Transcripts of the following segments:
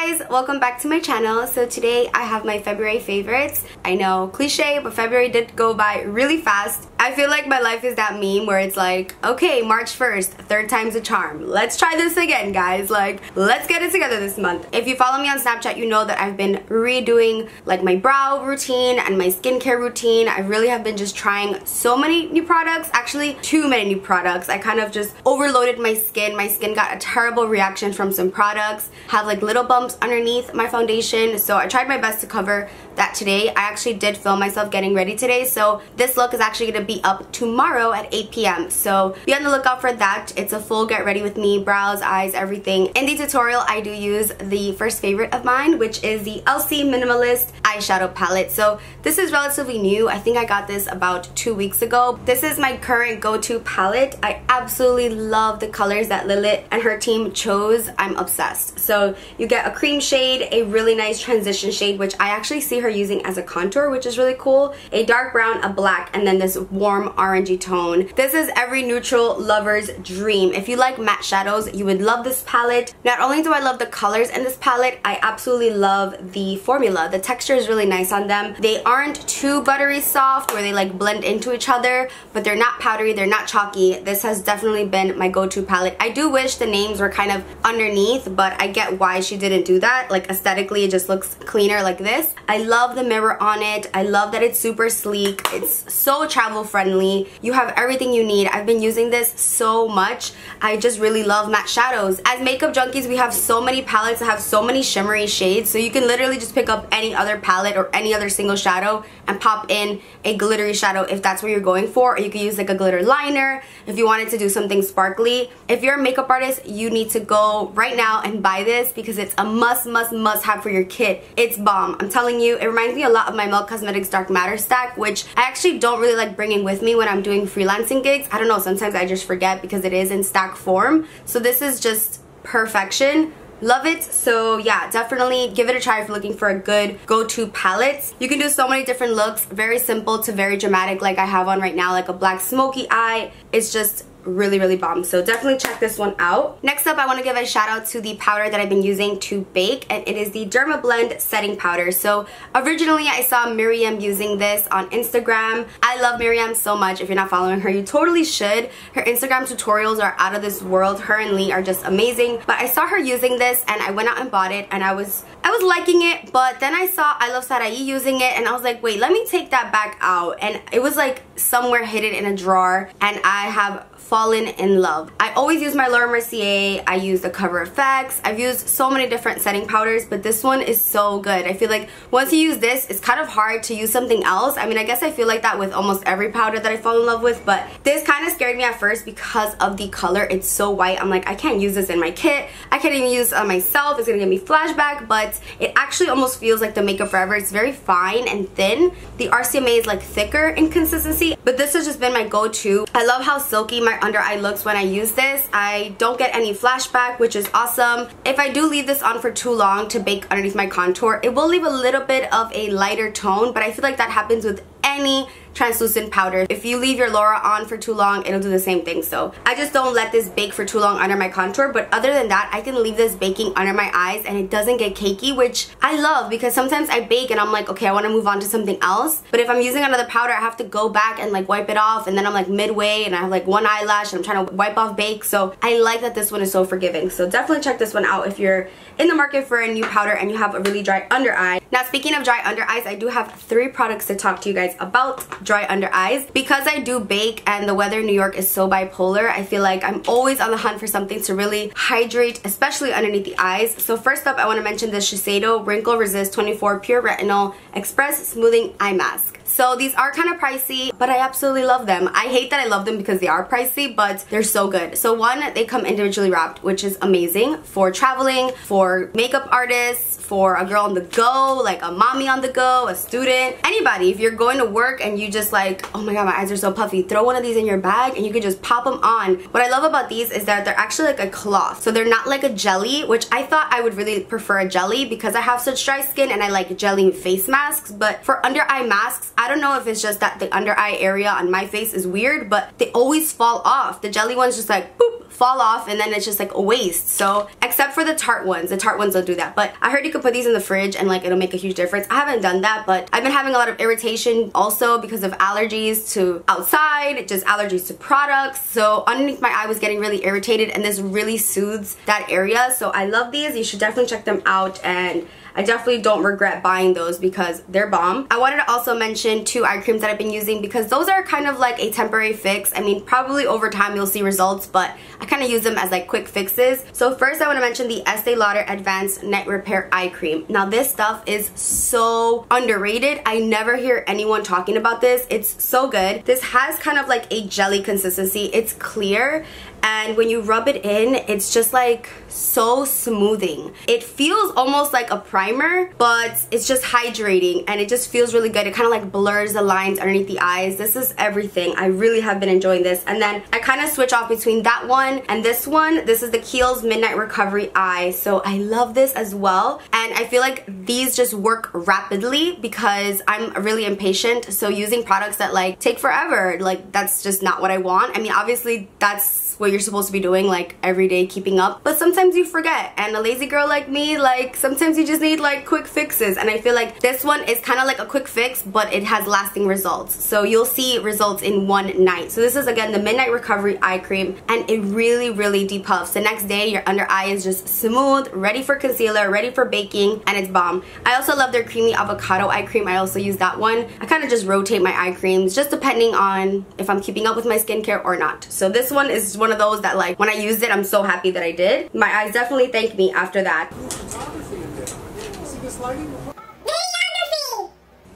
guys, welcome back to my channel. So today I have my February favorites. I know, cliche, but February did go by really fast. I feel like my life is that meme where it's like, okay, March 1st, third time's a charm. Let's try this again, guys. Like, let's get it together this month. If you follow me on Snapchat, you know that I've been redoing like my brow routine and my skincare routine. I really have been just trying so many new products, actually too many new products. I kind of just overloaded my skin. My skin got a terrible reaction from some products, have like little bumps underneath my foundation, so I tried my best to cover that today. I actually did film myself getting ready today, so this look is actually going to be up tomorrow at 8 p.m. so be on the lookout for that. It's a full get ready with me, brows, eyes, everything. In the tutorial I do use the first favorite of mine, which is the Elsie Minimalist eyeshadow palette. So this is relatively new. I think I got this about 2 weeks ago. This is my current go-to palette. I absolutely love the colors that Lilith and her team chose. I'm obsessed. So you get a cream shade, a really nice transition shade, which I actually see her using as a contour, which is really cool, a dark brown, a black, and then this warm orangey tone. This is every neutral lover's dream. If you like matte shadows, you would love this palette. Not only do I love the colors in this palette, I absolutely love the formula. The texture is really nice on them. They aren't too buttery soft where they like blend into each other, but they're not powdery, they're not chalky. This has definitely been my go-to palette. I do wish the names were kind of underneath, but I get why she didn't do that. Like aesthetically, it just looks cleaner like this. I love the mirror on it. I love that it's super sleek. It's so travel friendly. You have everything you need. I've been using this so much. I just really love matte shadows. As makeup junkies, we have so many palettes that have so many shimmery shades, so you can literally just pick up any other palette or any other single shadow and pop in a glittery shadow if that's what you're going for, or you could use like a glitter liner if you wanted to do something sparkly. If you're a makeup artist, you need to go right now and buy this because it's a must have for your kit. It's bomb. I'm telling you, it reminds me a lot of my Milk Cosmetics Dark Matter stack, which I actually don't really like bringing with me when I'm doing freelancing gigs. I don't know, sometimes I just forget because it is in stack form. So this is just perfection. Love it. So yeah, definitely give it a try if you're looking for a good go-to palette. You can do so many different looks, very simple to very dramatic, like I have on right now, like a black smoky eye. It's just really bomb, so definitely check this one out. Next up, I want to give a shout out to the powder that I've been using to bake, and it is the Dermablend setting powder. So originally I saw Miriam using this on Instagram. I love Miriam so much. If you're not following her, you totally should. Her Instagram tutorials are out of this world. Her and Lee are just amazing. But I saw her using this and I went out and bought it, and I was liking it, but then I saw I Love Sarai using it and I was like, wait, let me take that back out. And it was like somewhere hidden in a drawer, and I have fallen in love. I always use my Laura Mercier. I use the Cover FX. I've used so many different setting powders, but this one is so good. I feel like once you use this, it's kind of hard to use something else. I mean, I guess I feel like that with almost every powder that I fall in love with, but this kind of scared me at first because of the color. It's so white. I'm like, I can't use this in my kit. I can't even use it on myself. It's gonna give me flashback, but it actually almost feels like the Makeup Forever. It's very fine and thin. The RCMA is like thicker in consistency, but this has just been my go-to. I love how silky my under eye looks when I use this. I don't get any flashback, which is awesome. If I do leave this on for too long to bake underneath my contour, it will leave a little bit of a lighter tone, but I feel like that happens with any translucent powder. If you leave your Laura on for too long, it'll do the same thing. So I just don't let this bake for too long under my contour, but other than that, I can leave this baking under my eyes and it doesn't get cakey, which I love because sometimes I bake and I'm like, okay, I want to move on to something else, but if I'm using another powder, I have to go back and like wipe it off, and then I'm like midway and I have like one eyelash and I'm trying to wipe off bake. So I like that this one is so forgiving. So definitely check this one out if you're in the market for a new powder and you have a really dry under eye. Now, speaking of dry under eyes, I do have 3 products to talk to you guys about dry under eyes. Because I do bake and the weather in New York is so bipolar, I feel like I'm always on the hunt for something to really hydrate, especially underneath the eyes. So first up, I want to mention the Shiseido Wrinkle Resist 24 Pure Retinol Express Smoothing Eye Mask. So these are kind of pricey, but I absolutely love them. I hate that I love them because they are pricey, but they're so good. So one, they come individually wrapped, which is amazing for traveling, for makeup artists, for a girl on the go, like a mommy on the go, a student, anybody. If you're going to work and you just like, oh my god, my eyes are so puffy, throw one of these in your bag and you can just pop them on. What I love about these is that they're actually like a cloth. So they're not like a jelly, which I thought I would really prefer a jelly because I have such dry skin and I like jelly face masks. But for under eye masks, I don't know if it's just that the under eye area on my face is weird, but they always fall off. The jelly ones just like boop, fall off, and then it's just like a waste. So except for the Tarte ones don't do that. But I heard you could put these in the fridge and like it'll make a huge difference. I haven't done that, but I've been having a lot of irritation also because of allergies to outside, just allergies to products. So underneath my eye was getting really irritated, and this really soothes that area. So I love these. You should definitely check them out, and I definitely don't regret buying those because they're bomb. I wanted to also mention 2 eye creams that I've been using because those are kind of like a temporary fix. I mean, probably over time you'll see results, but I kind of use them as like quick fixes. So first I want to mention the Estee Lauder Advanced Night Repair Eye Cream. Now this stuff is so underrated. I never hear anyone talking about this. It's so good. This has kind of like a jelly consistency. It's clear, and when you rub it in, it's just like so smoothing. It feels almost like a primer, but it's just hydrating, and it just feels really good. It kind of like blurs the lines underneath the eyes. This is everything. I really have been enjoying this. And then I kind of switch off between that one and this one. This is the Kiehl's Midnight Recovery Eye. So I love this as well. And I feel like these just work rapidly because I'm really impatient. So using products that like take forever, like that's just not what I want. I mean, obviously that's what you're supposed to be doing like every day, keeping up, but sometimes you forget, and a lazy girl like me, like sometimes you just need like quick fixes, and I feel like this one is kind of like a quick fix, but it has lasting results. So you'll see results in one night. So this is again the Midnight Recovery Eye Cream, and it really depuffs. The next day your under eye is just smooth, ready for concealer, ready for baking, and it's bomb. I also love their Creamy Avocado Eye Cream. I also use that one. I kind of just rotate my eye creams just depending on if I'm keeping up with my skincare or not. So this one is one of those that like when I used it, I'm so happy that I did. My eyes definitely thank me after that.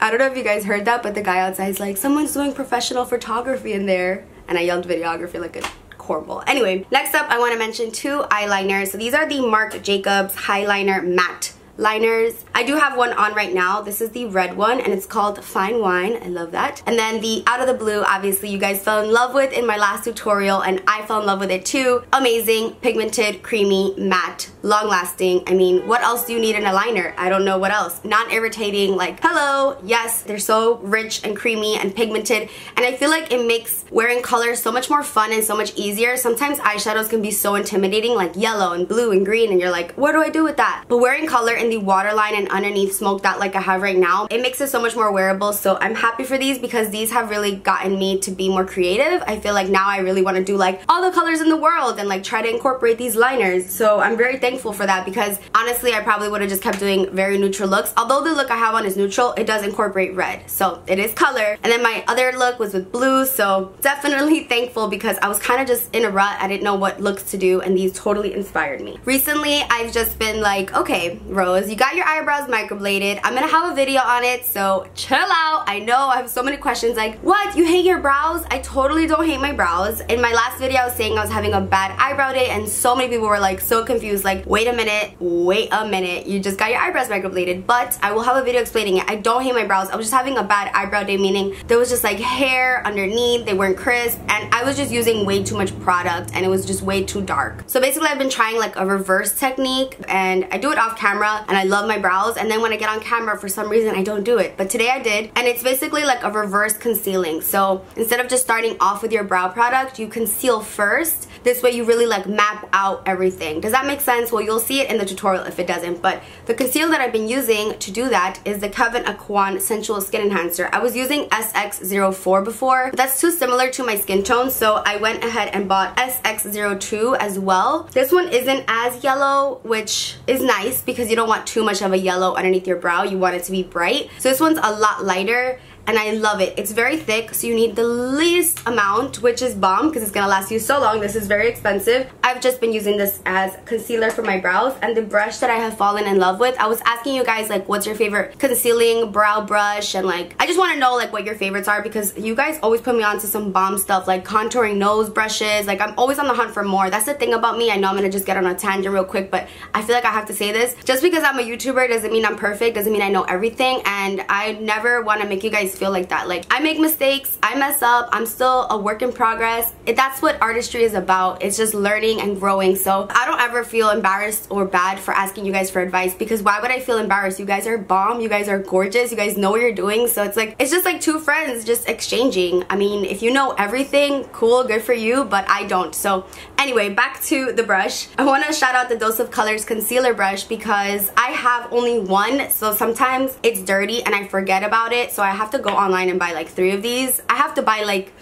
I don't know if you guys heard that, but the guy outside is like, someone's doing professional photography in there, and I yelled videography like a cornball. Anyway, next up I want to mention 2 eyeliners. So these are the Marc Jacobs Highliner Matte liners. I do have one on right now. This is the red one, and it's called Fine Wine. I love that. And then the Out of the Blue, obviously you guys fell in love with in my last tutorial, and I fell in love with it too. Amazing, pigmented, creamy, matte, long lasting. I mean, what else do you need in a liner? I don't know what else. Non-irritating, like, hello, yes, they're so rich and creamy and pigmented, and I feel like it makes wearing color so much more fun and so much easier. Sometimes eyeshadows can be so intimidating, like yellow and blue and green, and you're like, what do I do with that? But wearing color in the waterline and underneath smoked out like I have right now, it makes it so much more wearable. So I'm happy for these because these have really gotten me to be more creative. I feel like now I really want to do like all the colors in the world and like try to incorporate these liners. So I'm very thankful for that because honestly I probably would have just kept doing very neutral looks. Although the look I have on is neutral, it does incorporate red, so it is color. And then my other look was with blue, so definitely thankful because I was kind of just in a rut. I didn't know what looks to do, and these totally inspired me. Recently I've just been like, okay Rose, you got your eyebrows microbladed. I'm gonna have a video on it, so chill out. I know I have so many questions like, what, you hate your brows? I totally don't hate my brows. In my last video I was saying I was having a bad eyebrow day, and so many people were like so confused, like wait a minute, you just got your eyebrows microbladed. But I will have a video explaining it. I don't hate my brows. I was just having a bad eyebrow day, meaning there was just like hair underneath, they weren't crisp, and I was just using way too much product and it was just way too dark. So basically I've been trying like a reverse technique, and I do it off camera and I love my brows, and then when I get on camera for some reason I don't do it, but today I did, and it's basically like a reverse concealing. So instead of just starting off with your brow product, you conceal first. This way you really like map out everything. Does that make sense? Well, you'll see it in the tutorial if it doesn't, but the concealer that I've been using to do that is the Kevyn Aucoin Sensual Skin Enhancer. I was using SX04 before, but that's too similar to my skin tone, so I went ahead and bought SX02 as well. This one isn't as yellow, which is nice because you don't want too much of a yellow underneath your brow. You want it to be bright. So this one's a lot lighter, and I love it. It's very thick, so you need the least amount, which is bomb because it's gonna last you so long. This is very expensive. I've just been using this as concealer for my brows, and the brush that I have fallen in love with, I was asking you guys like what's your favorite concealing brow brush, and like I just want to know like what your favorites are because you guys always put me on to some bomb stuff like contouring nose brushes. Like I'm always on the hunt for more. That's the thing about me. I know I'm gonna just get on a tangent real quick, but I feel like I have to say this. Just because I'm a YouTuber doesn't mean I'm perfect, doesn't mean I know everything, and I never want to make you guys feel like that. Like, I make mistakes, I mess up, I'm still a work in progress. That's what artistry is about. It's just learning and growing. So I don't ever feel embarrassed or bad for asking you guys for advice, because why would I feel embarrassed? You guys are bomb, you guys are gorgeous, you guys know what you're doing. So it's like, it's just like two friends just exchanging. I mean, if you know everything, cool, good for you, but I don't. So anyway, back to the brush. I want to shout out the Dose of Colors concealer brush because I have only one, so sometimes it's dirty and I forget about it, so I have to go online and buy like 3 of these. I have to buy like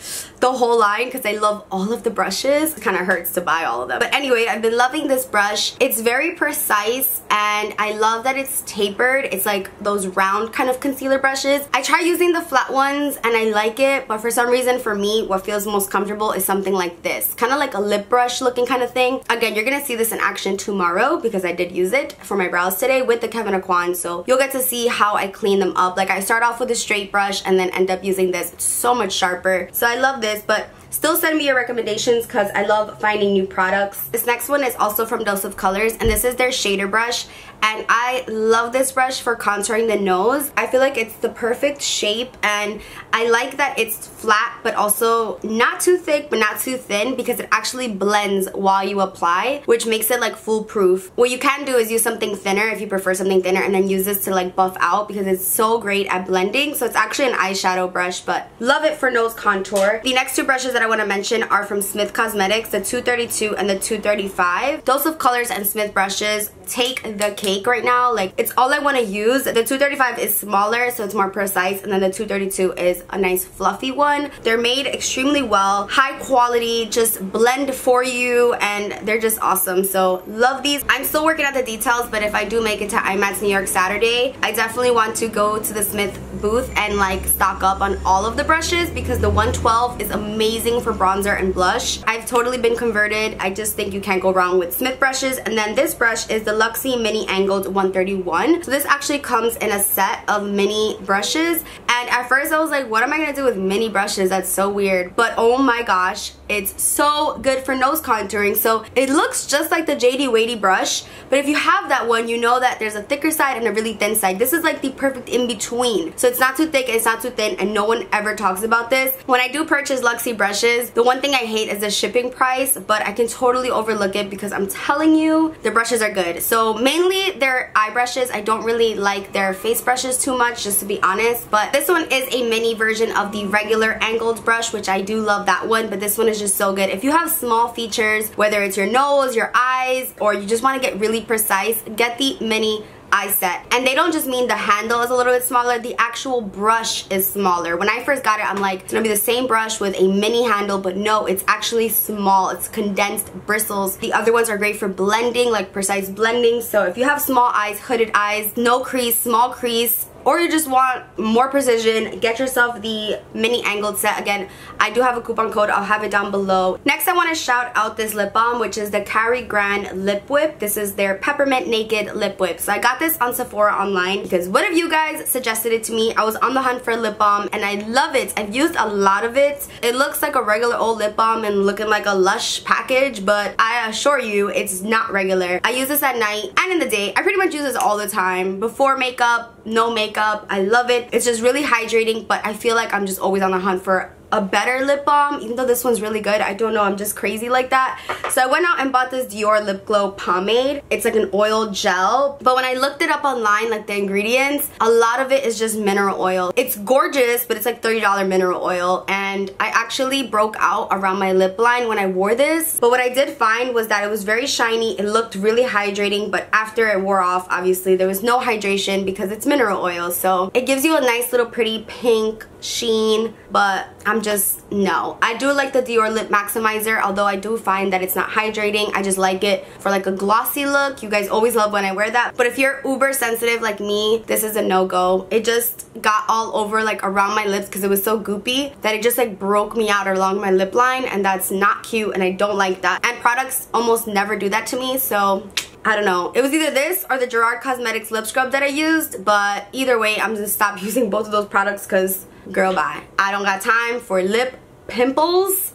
the whole line because I love all of the brushes. It kind of hurts to buy all of them. But anyway, I've been loving this brush. It's very precise and I love that it's tapered. It's like those round kind of concealer brushes. I try using the flat ones and I like it, but for some reason for me, what feels most comfortable is something like this. Kind of like a lip brush looking kind of thing. Again, you're gonna see this in action tomorrow because I did use it for my brows today with the Kevyn Aucoin, so you'll get to see how I clean them up. Like, I start off with a straight brush and then end up using this. It's so much sharper. So I love this, but still send me your recommendations because I love finding new products. This next one is also from Dose of Colors, and this is their shader brush. And I love this brush for contouring the nose. I feel like it's the perfect shape, and I like that it's flat but also not too thick but not too thin, because it actually blends while you apply, which makes it like foolproof. What you can do is use something thinner if you prefer something thinner, and then use this to like buff out because it's so great at blending. So it's actually an eyeshadow brush, but love it for nose contour. The next 2 brushes that I want to mention are from Smith Cosmetics, the 232 and the 235. Dose of Colors and Smith brushes take the cake right now. Like, it's all I want to use. The 235 is smaller, so it's more precise, and then the 232 is a nice fluffy one. They're made extremely well, high quality, just blend for you, and they're just awesome. So love these. I'm still working out the details, but if I do make it to IMATS New York Saturday, I definitely want to go to the Smith booth and like stock up on all of the brushes, because the 112 is amazing for bronzer and blush. I've totally been converted. I just think you can't go wrong with Smith brushes. And then this brush is the Luxie Mini Angled 131. So this actually comes in a set of mini brushes, and at first I was like, what am I gonna do with mini brushes? That's so weird. But oh my gosh, it's so good for nose contouring. So it looks just like the JD Wadey brush, but if you have that one, you know that there's a thicker side and a really thin side. This is like the perfect in between. So it's not too thick, it's not too thin, and no one ever talks about this. When I do purchase Luxie brushes, the one thing I hate is the shipping price, but I can totally overlook it because I'm telling you, the brushes are good. So mainly they're eye brushes. I don't really like their face brushes too much, just to be honest, but this one is a mini version of the regular angled brush, which I do love that one, but this one is just so good. If you have small features, whether it's your nose, your eyes, or you just want to get really precise, get the mini eye set. And they don't just mean the handle is a little bit smaller, the actual brush is smaller. When I first got it, I'm like, it's gonna be the same brush with a mini handle, but no, it's actually small. It's condensed bristles. The other ones are great for blending, like precise blending. So if you have small eyes, hooded eyes, no crease, small crease, or you just want more precision, get yourself the mini angled set. Again, I do have a coupon code, I'll have it down below. Next, I want to shout out this lip balm, which is the Cary Grande Lip Whip. This is their Peppermint Naked Lip Whip. So I got this on Sephora online because one of you guys suggested it to me. I was on the hunt for a lip balm and I love it. I've used a lot of it. It looks like a regular old lip balm and looking like a Lush package, but I assure you it's not regular. I use this at night and in the day. I pretty much use this all the time. Before makeup, no makeup. I love it. It's just really hydrating, but I feel like I'm just always on the hunt for a better lip balm, even though this one's really good. I don't know, I'm just crazy like that. So I went out and bought this Dior Lip Glow pomade. It's like an oil gel, but when I looked it up online, like the ingredients, a lot of it is just mineral oil. It's gorgeous, but it's like $30 mineral oil, and I actually broke out around my lip line when I wore this. But what I did find was that it was very shiny, it looked really hydrating, but after it wore off, obviously there was no hydration because it's mineral oil. So it gives you a nice little pretty pink sheen, but I'm just, no. I do like the Dior Lip Maximizer, although I do find that it's not hydrating. I just like it for like a glossy look. You guys always love when I wear that. But if you're uber sensitive like me, this is a no-go. It just got all over like around my lips because it was so goopy that it just like broke me out along my lip line, and that's not cute and I don't like that. And products almost never do that to me, so I don't know. It was either this or the Gerard Cosmetics lip scrub that I used, but either way, I'm gonna stop using both of those products because girl, bye. I don't got time for lip pimples.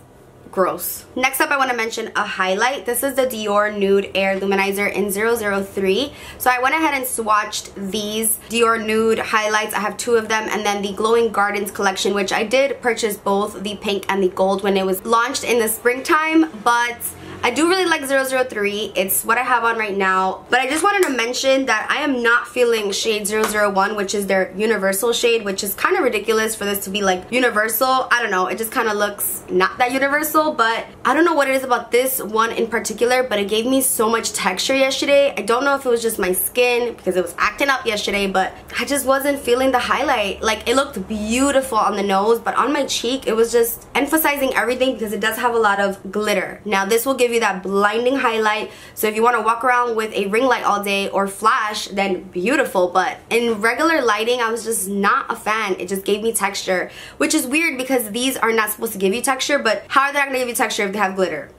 gross. Next up, I want to mention a highlight. This is the Dior Nude Air Luminizer in 003. So I went ahead and swatched these Dior Nude highlights. I have 2 of them, and then the Glowing Gardens collection, which I did purchase both the pink and the gold when it was launched in the springtime, but I do really like 003. It's what I have on right now. But I just wanted to mention that I am not feeling shade 001, which is their universal shade, which is kind of ridiculous for this to be like universal. I don't know. It just kind of looks not that universal, but I don't know what it is about this one in particular, but it gave me so much texture yesterday. I don't know if it was just my skin because it was acting up yesterday, but I just wasn't feeling the highlight. Like, it looked beautiful on the nose, but on my cheek, it was just emphasizing everything because it does have a lot of glitter. Now, this will give you that blinding highlight, so if you want to walk around with a ring light all day or flash, then beautiful. But in regular lighting, I was just not a fan. It just gave me texture, which is weird because these are not supposed to give you texture. But how are they not going to give you texture if they have glitter?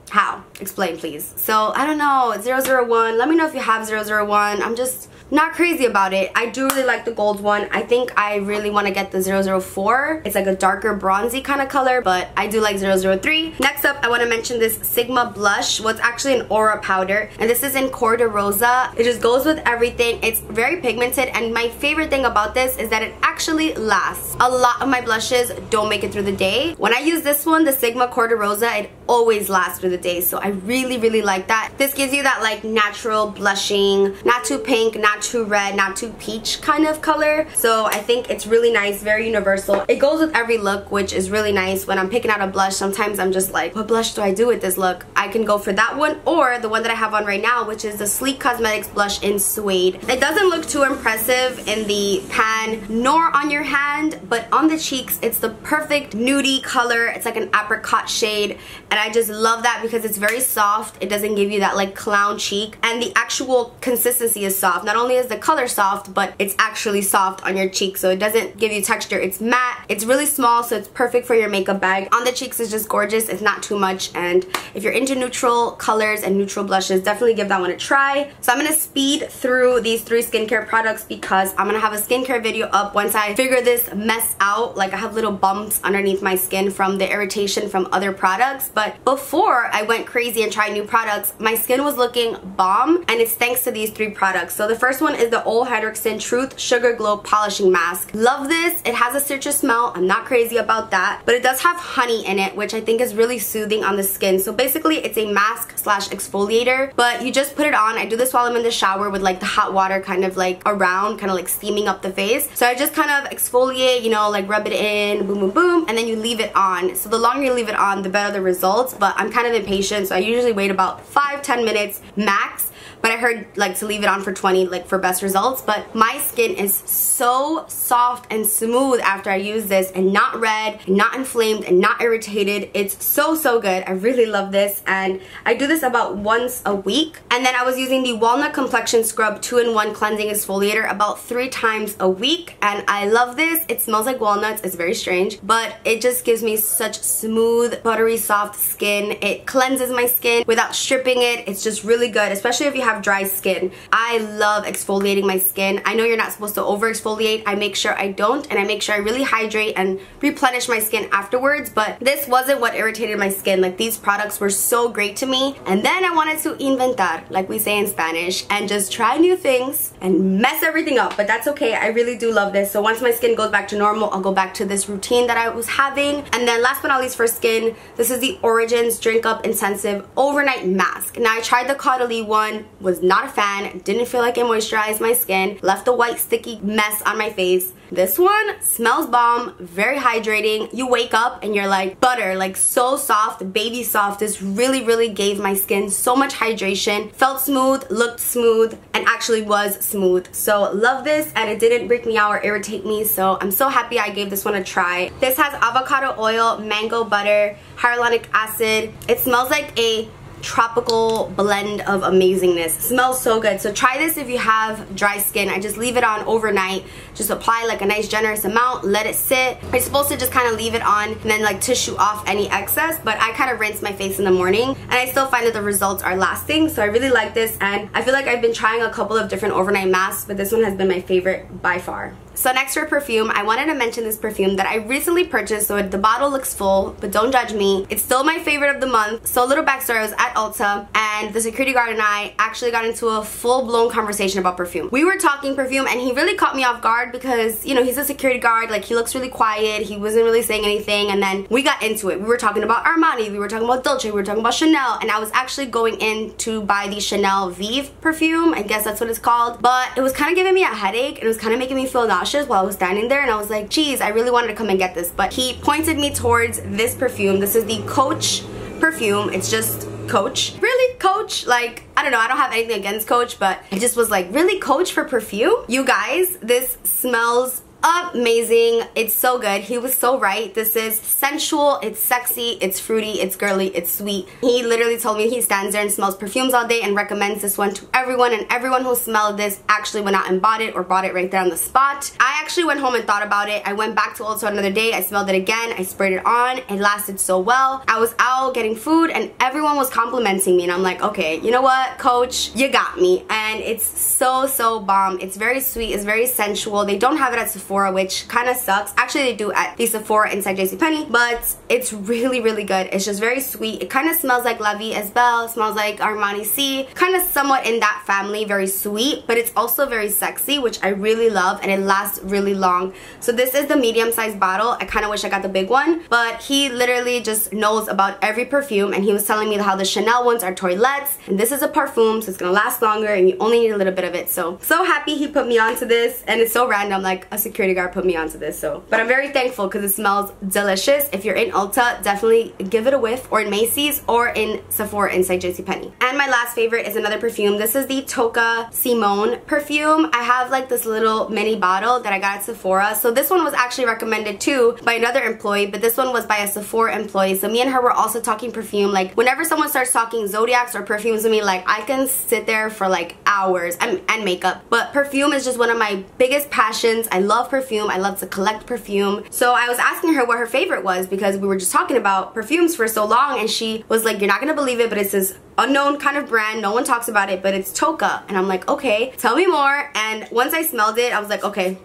How? Explain, please. So I don't know. 001, let me know if you have 001. I'm just not crazy about it. I do really like the gold one. I think I really want to get the 004. It's like a darker bronzy kind of color, but I do like 003. Next up, I want to mention this Sigma blush. Well, it's actually an aura powder, and this is in Cor de Rosa. It just goes with everything. It's very pigmented, and my favorite thing about this is that it actually lasts. A lot of my blushes don't make it through the day. When I use this one, the Sigma Cor de Rosa, it always lasts through the day, so I really like that. This gives you that like natural blushing, not too pink, not too red, not too peach kind of color. So I think it's really nice, very universal. It goes with every look, which is really nice. When I'm picking out a blush, sometimes I'm just like, what blush do I do with this look? I can go for that one or the one that I have on right now, which is the Sleek Cosmetics blush in Suede. It doesn't look too impressive in the pan nor on your hand, but on the cheeks, it's the perfect nudie color. It's like an apricot shade, and I just love that because it's very soft. It doesn't give you that like clown cheek, and the actual consistency is soft. Not only is the color soft, but it's actually soft on your cheek, so it doesn't give you texture. It's matte, it's really small, so it's perfect for your makeup bag. On the cheeks is just gorgeous. It's not too much, and if you're into neutral colors and neutral blushes, definitely give that one a try. So I'm gonna speed through these 3 skincare products because I'm gonna have a skincare video up once I figure this mess out. Like, I have little bumps underneath my skin from the irritation from other products, but before I went crazy and tried new products, my skin was looking bomb, and it's thanks to these 3 products. So the first one is the Ole Henriksen Truth Sugar Glow Polishing Mask. Love this. It has a citrus smell. I'm not crazy about that, but it does have honey in it, which I think is really soothing on the skin. So basically, it's a mask slash exfoliator, but you just put it on. I do this while I'm in the shower with like the hot water kind of like around, kind of like steaming up the face. So I just kind of exfoliate, you know, like rub it in, boom, boom, boom, and then you leave it on. So the longer you leave it on, the better the results, but I'm kind of impatient, so I usually wait about 5-10 minutes max. But I heard like to leave it on for 20, like for best results. But my skin is so soft and smooth after I use this, and not red, and not inflamed, and not irritated. It's so good. I really love this, and I do this about once a week. And then I was using the Walnut Complexion Scrub 2-in-1 Cleansing Exfoliator about 3 times a week, and I love this. It smells like walnuts. It's very strange, but it just gives me such smooth, buttery, soft skin. It cleanses my skin without stripping it. It's just really good, especially if you have dry skin. I love exfoliating my skin. I know you're not supposed to over exfoliate. I make sure I don't, and I make sure I really hydrate and replenish my skin afterwards, but this wasn't what irritated my skin. Like, these products were so great to me, and then I wanted to inventar, like we say in Spanish, and just try new things and mess everything up, but that's okay. I really do love this. So once my skin goes back to normal, I'll go back to this routine that I was having. And then last but not least for skin, this is the Origins Drink Up Intensive Overnight Mask. Now, I tried the Caudalie one, was not a fan, didn't feel like it moisturized my skin, left a white sticky mess on my face. This one smells bomb, very hydrating. You wake up and you're like butter, like so soft, baby soft. This really gave my skin so much hydration, felt smooth, looked smooth, and actually was smooth. So love this, and it didn't break me out or irritate me, so I'm so happy I gave this one a try. This has avocado oil, mango butter, hyaluronic acid. It smells like a tropical blend of amazingness. It smells so good. So try this if you have dry skin. I just leave it on overnight. Just apply like a nice generous amount, let it sit. You're supposed to just kind of leave it on and then like tissue off any excess, but I kind of rinse my face in the morning, and I still find that the results are lasting. So I really like this, and I feel like I've been trying a couple of different overnight masks, but this one has been my favorite by far. So next for perfume, I wanted to mention this perfume that I recently purchased. So the bottle looks full, but don't judge me. It's still my favorite of the month. So a little backstory, I was at Ulta and the security guard and I actually got into a full-blown conversation about perfume. We were talking perfume and he really caught me off guard because, you know, he's a security guard, like he looks really quiet, he wasn't really saying anything, and then we got into it. We were talking about Armani, we were talking about Dolce, we were talking about Chanel, and I was actually going in to buy the Chanel Vive perfume, I guess that's what it's called, but it was kind of giving me a headache and it was kind of making me feel nauseous while I was standing there, and I was like, geez, I really wanted to come and get this, but he pointed me towards this perfume. This is the Coach perfume. It's just Coach. Really, Coach? Like, I don't know, I don't have anything against Coach, but I just was like, really, Coach for perfume? You guys, this smells amazing. It's so good. He was so right. This is sensual, it's sexy, it's fruity, it's girly, it's sweet. He literally told me he stands there and smells perfumes all day and recommends this one to everyone, and everyone who smelled this actually went out and bought it or bought it right there on the spot. I actually went home and thought about it. I went back to Ulta another day, I smelled it again, I sprayed it on, it lasted so well. I was out getting food and everyone was complimenting me, and I'm like, okay, you know what, Coach, you got me. And it's so bomb. It's very sweet, it's very sensual. They don't have it at Sephora, which kind of sucks. Actually, they do at the Sephora inside JCPenney, but it's really good. It's just very sweet. It kind of smells like La Vie Est Belle, smells like Armani C, kind of somewhat in that family, very sweet, but it's also very sexy, which I really love, and it lasts really long. So this is the medium-sized bottle. I kind of wish I got the big one, but he literally just knows about every perfume, and he was telling me how the Chanel ones are toilettes, and this is a parfum, so it's gonna last longer, and you only need a little bit of it. So happy he put me onto this, and it's so random, like a security guard put me onto this, but I'm very thankful because it smells delicious. If you're in Ulta, definitely give it a whiff, or in Macy's, or in Sephora inside JCPenney. And my last favorite is another perfume. This is the Tocca Simone perfume. I have like this little mini bottle that I got at Sephora. So this one was actually recommended too by another employee, but this one was by a Sephora employee. So me and her were also talking perfume. Like whenever someone starts talking Zodiacs or perfumes with me, like I can sit there for like hours, and makeup. But perfume is just one of my biggest passions. I love perfume. I love to collect perfume. So I was asking her what her favorite was because we were just talking about perfumes for so long, and she was like, you're not gonna believe it, but it's this unknown kind of brand, no one talks about it, but it's Tocca. And I'm like, okay, tell me more. And once I smelled it, I was like, okay,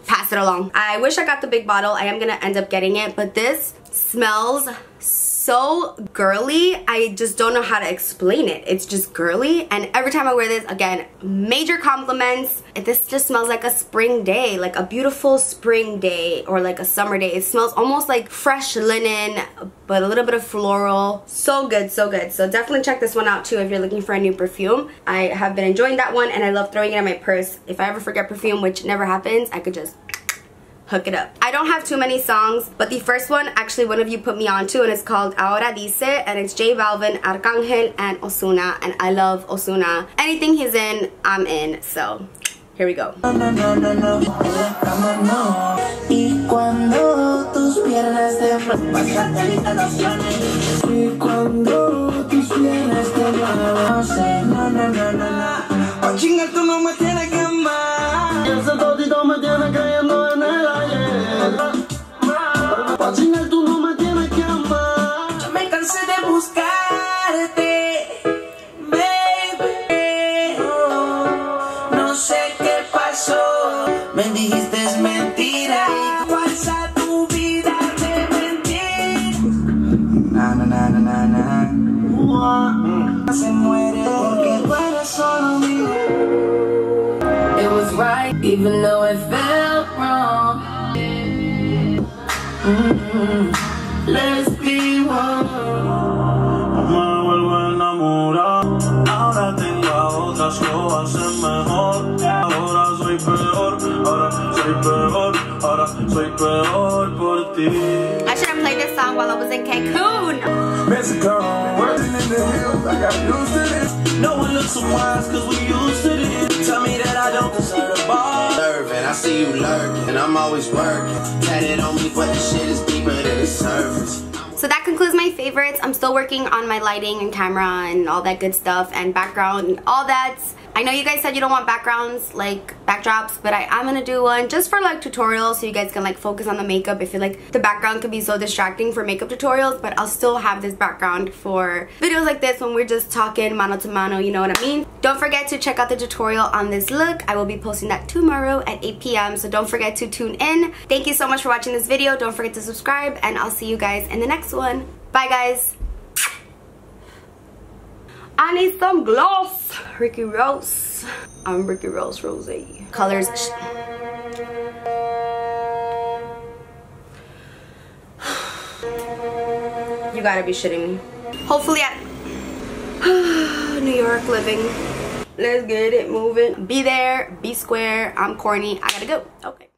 pass it along. I wish I got the big bottle. I am gonna end up getting it, but this smells so girly. I just don't know how to explain it. It's just girly, and every time I wear this, again, major compliments. This just smells like a spring day, like a beautiful spring day, or like a summer day. It smells almost like fresh linen, but a little bit of floral. So good, so good. So definitely check this one out too if you're looking for a new perfume. I have been enjoying that one, and I love throwing it in my purse. If I ever forget perfume, which never happens, I could just hook it up. I don't have too many songs, but the first one, actually one of you put me onto, and it's called Ahora Dice, and it's J Balvin, Arcángel, and Ozuna, and I love Ozuna. Anything he's in, I'm in, so here we go. Me dijiste es mentira y pasa tu vida de mentir. Na na na na na na. Se muere porque tú eres solo mío. It was right even though it felt wrong. Let's be one. Me vuelvo a enamorar. Ahora tengo a otras cosas mejor. Ahora soy peor. Ahora soy peor por ti. I should have played this song while I was in Cancun. Mexico, working in the hills, I got used to this. No one looks so wise cause we used to this. Tell me that I don't deserve a bar. I see you lurking, and I'm always working. Tatted on me, but the shit is deeper than the surface. So that concludes my favorites. I'm still working on my lighting and camera and all that good stuff and background and all that. I know you guys said you don't want backgrounds, like backdrops, but I am gonna do one just for like tutorials so you guys can like focus on the makeup. I feel like the background could be so distracting for makeup tutorials, but I'll still have this background for videos like this when we're just talking mano to mano, you know what I mean? Don't forget to check out the tutorial on this look. I will be posting that tomorrow at 8 p.m. so don't forget to tune in. Thank you so much for watching this video. Don't forget to subscribe, and I'll see you guys in the next one. Bye guys. I need some gloss. Ricky Rose. I'm Ricky Rose Rose. Colors. You gotta be shitting me. Hopefully at New York living. Let's get it moving. Be there, be square. I'm corny. I gotta go. Okay.